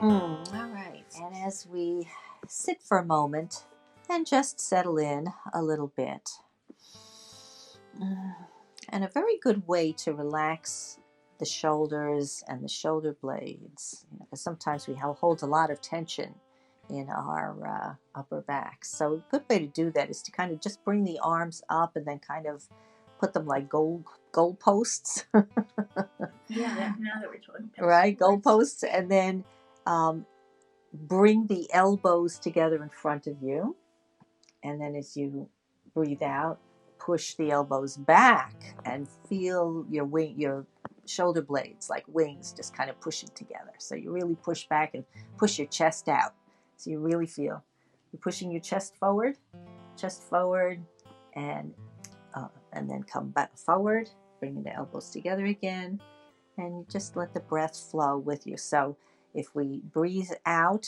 All right. And as we sit for a moment and just settle in a little bit, and a very good way to relax the shoulders and the shoulder blades, because sometimes we hold a lot of tension in our upper back. So a good way to do that is to kind of just bring the arms up and then kind of put them like goal posts. Yeah, now that we're talking about right, goal sports. posts, and then bring the elbows together in front of you, and then as you breathe out, push the elbows back and feel your shoulder blades like wings just kind of pushing together. So you really push back and push your chest out. So you really feel you're pushing your chest forward, and then come back forward, bringing the elbows together again, and you just let the breath flow with you. So if we breathe out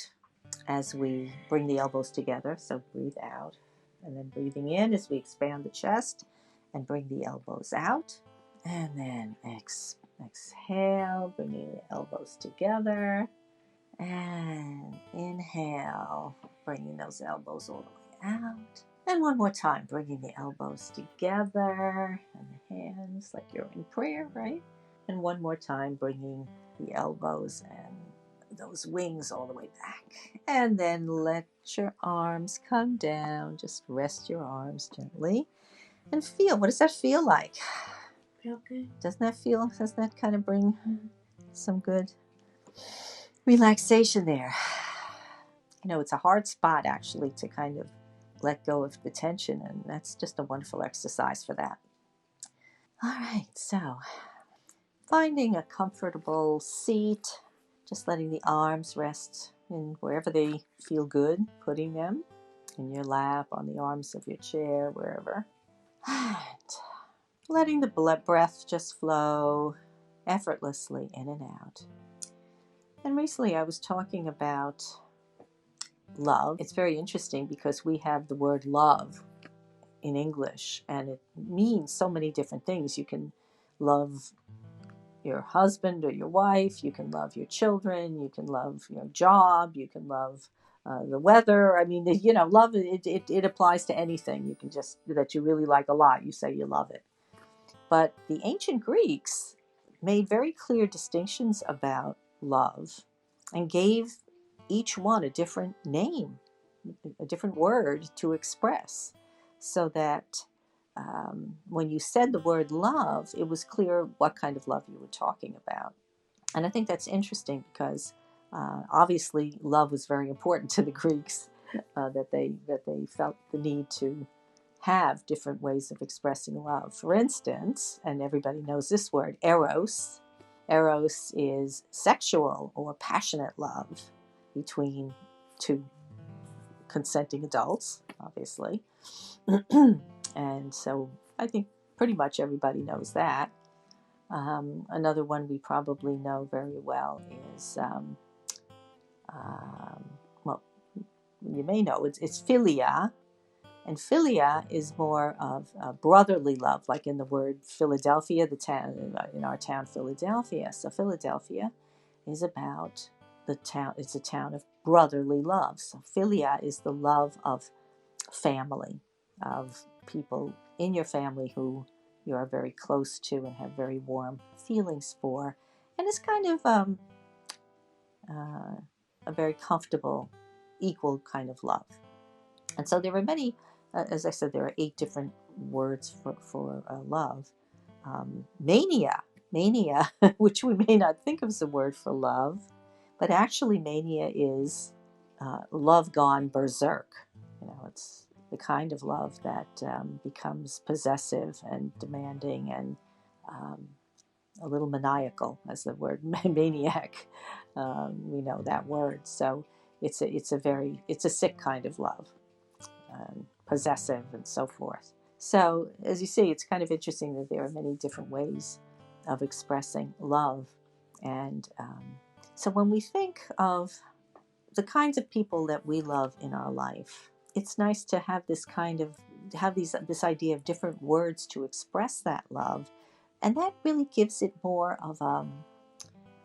as we bring the elbows together, so breathe out, and then breathing in as we expand the chest and bring the elbows out, and then exhale, bringing the elbows together, and inhale, bringing those elbows all the way out. And one more time, bringing the elbows together and the hands like you're in prayer, right? And one more time, bringing the elbows and those wings all the way back. And then let your arms come down. Just rest your arms gently and feel. What does that feel like? Feel good. Doesn't that kind of bring some good relaxation there? It's a hard spot actually to kind of let go of the tension, and that's just a wonderful exercise for that. All right, so finding a comfortable seat, just letting the arms rest in wherever they feel good, putting them in your lap, on the arms of your chair, wherever. And letting the breath just flow effortlessly in and out. And recently I was talking about love. It's very interesting because we have the word love in English, and it means so many different things. You can love your husband or your wife, you can love your children, you can love your job, you can love the weather. I mean, love, it applies to anything. You can just, that you really like a lot, you say you love it. But the ancient Greeks made very clear distinctions about love and gave each one a different name, a different word to express, so that when you said the word love, it was clear what kind of love you were talking about. And I think that's interesting because obviously love was very important to the Greeks, that they felt the need to have different ways of expressing love. For instance, and everybody knows this word, eros. Eros is sexual or passionate love between two consenting adults, obviously. And so I think pretty much everybody knows that. Another one we probably know very well is, well, you may know, it's philia. And philia is more of a brotherly love, like in the word Philadelphia, the town, in our town, Philadelphia. So Philadelphia is about the town, it's a town of brotherly love. So philia is the love of family, of people in your family who you are very close to and have very warm feelings for. And it's kind of a very comfortable, equal kind of love. And so there are many, as I said, there are 8 different words for love. Mania, which we may not think of as a word for love, but actually mania is love gone berserk. It's the kind of love that becomes possessive and demanding and a little maniacal, as the word maniac. We know that word. So it's a sick kind of love. Possessive and so forth. So as you see, it's kind of interesting that there are many different ways of expressing love. And so when we think of the kinds of people that we love in our life, it's nice to have this idea of different words to express that love. And that really gives it more of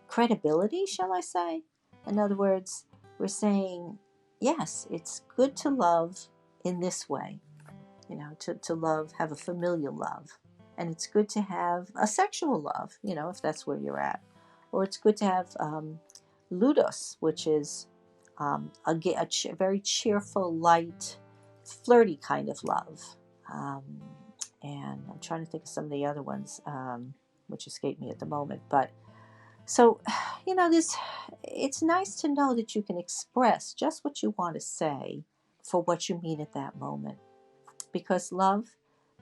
credibility, shall I say? In other words, we're saying, yes, it's good to love in this way, to love, have a familial love. And it's good to have a sexual love, if that's where you're at. Or it's good to have ludos, which is a very cheerful, light, flirty kind of love. And I'm trying to think of some of the other ones, which escape me at the moment. But so, it's nice to know that you can express just what you want to say for what you mean at that moment. Because love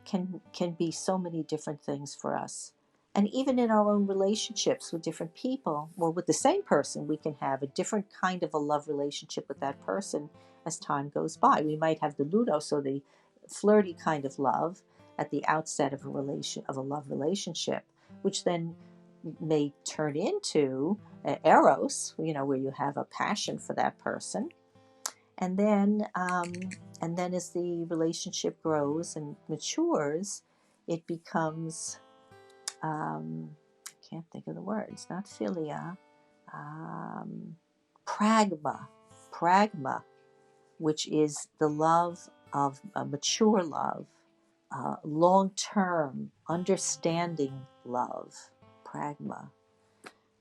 can be so many different things for us. And even in our own relationships with different people, or with the same person, we can have a different kind of a love relationship with that person as time goes by. We might have the ludos, or the flirty kind of love, at the outset of a love relationship, which then may turn into eros, where you have a passion for that person. And then as the relationship grows and matures, it becomes, I can't think of the words, not philia, pragma, which is the love of a mature love, long-term, understanding love, pragma.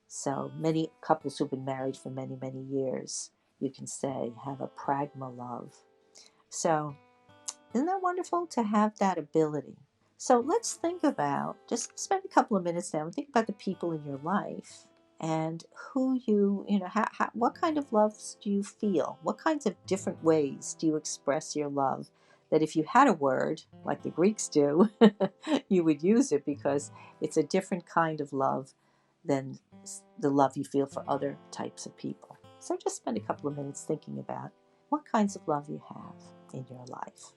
So many couples who've been married for many, many years, you can say, have a pragma love. So isn't that wonderful to have that ability? So let's think about, just spend a couple of minutes now and think about the people in your life and who what kind of loves do you feel? What kinds of different ways do you express your love? That if you had a word, like the Greeks do, you would use it, because it's a different kind of love than the love you feel for other types of people. So just spend a couple of minutes thinking about what kinds of love you have in your life.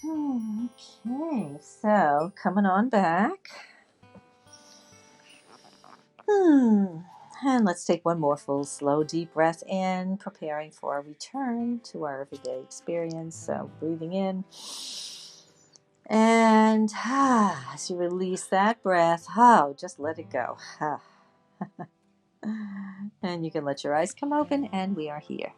Okay, so coming on back. And let's take one more full, slow, deep breath in, preparing for a return to our everyday experience. So breathing in. And as you release that breath, just let it go. And you can let your eyes come open, and we are here.